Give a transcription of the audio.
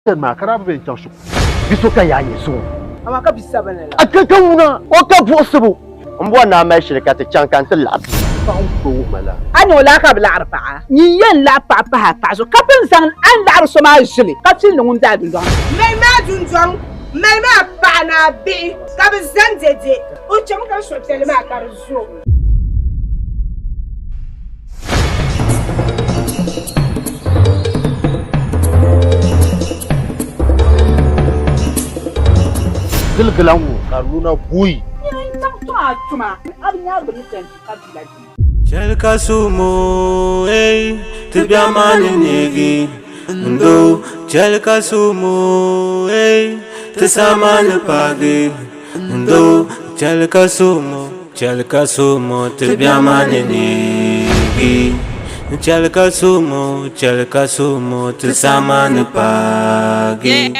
ma kara be tan su biso ka yaye so amma ka bisa bane la akaka una o ka possible mbo na ma shirka ta can kan tilla fa ko mala ani wala ka bla arba'a ni yan la papa ha pa so ka bin san an la arso ma jili ka tin lungun da dun don mai ma dun don mai ma pa na bi ka bi zan dede o cham ka so tele ma ka zo gilgilan karuna buyi Chelka sumo, tibia mani negi, ndo. Chelka sumo, tisamani pagi, ndo. Chelka sumo, tibia mani negi. Chelka sumo, tisamani pagi.